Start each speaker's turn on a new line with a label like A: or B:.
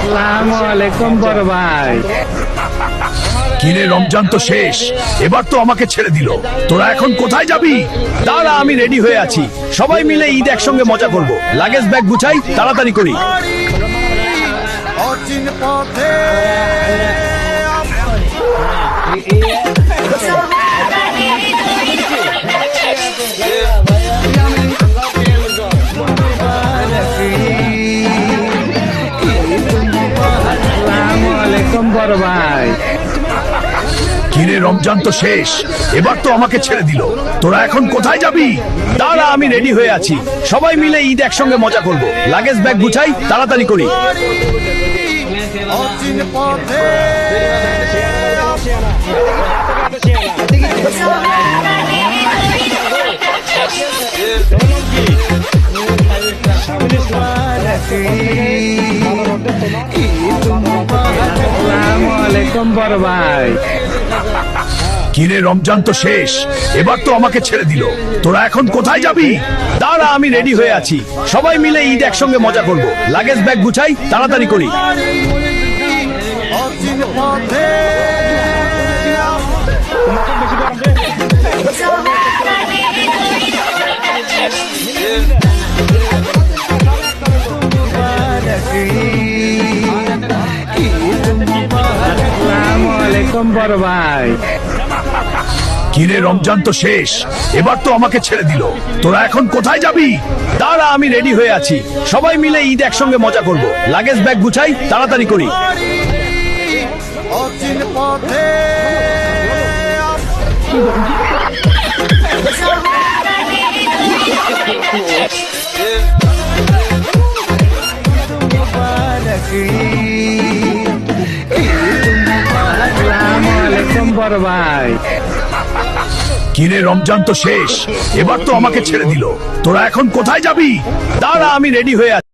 A: আসসালামু আলাইকুম বড় ভাই।
B: কিরে রমজান তো শেষ, এবার তো আমাকে ছেড়ে দিল। তোরা এখন কোথায় যাবি? দাঁড়া, আমি রেডি হয়ে আছি। সবাই মিলে ঈদ একসঙ্গে মজা করব। লাগেজ ব্যাগ গুছাই, তাড়াতাড়ি করি।
C: অচিন পথে
A: আসসালামু আলাইকুম বড় ভাই।
B: কিরে রমজান তো শেষ, এবার তো আমাকে ছেড়ে দিল। তোরা এখন কোথায় যাবি? দাঁড়া, আমি রেডি হয়ে আছি। সবাই মিলে ঈদ একসঙ্গে মজা করব। লাগেজ ব্যাগ গুছাই, তাড়াতাড়ি করি।
C: অচিন পথে
A: আসসালামু আলাইকুম বড় ভাই।
B: কিরে রমজান তো শেষ, এবার তো আমাকে ছেড়ে দিল। তোরা এখন কোথায় যাবি? দাঁড়া, আমি রেডি হয়ে আছি। সবাই মিলে ঈদ একসঙ্গে মজা করব। লাগেজ ব্যাগ গুছাই, তাড়াতাড়ি করি।
C: অচিন পথে
A: আসসালামু আলাইকুম বড় ভাই।
B: কিরে রমজান তো শেষ, এবার তো আমাকে ছেড়ে দিল। তোরা এখন কোথায় যাবি? দাঁড়া, আমি রেডি হয়ে আছি। সবাই মিলে ঈদ একসঙ্গে মজা করব। লাগেজ ব্যাগ গুছাই, তাড়াতাড়ি করি।
C: অচিন পথে
A: আসসালামু আলাইকুম বড় ভাই।
B: কিরে রমজান তো শেষ, এবার তো আমাকে ছেড়ে দিল। তোরা এখন কোথায় যাবি? দাঁড়া, আমি রেডি হয়ে আছি।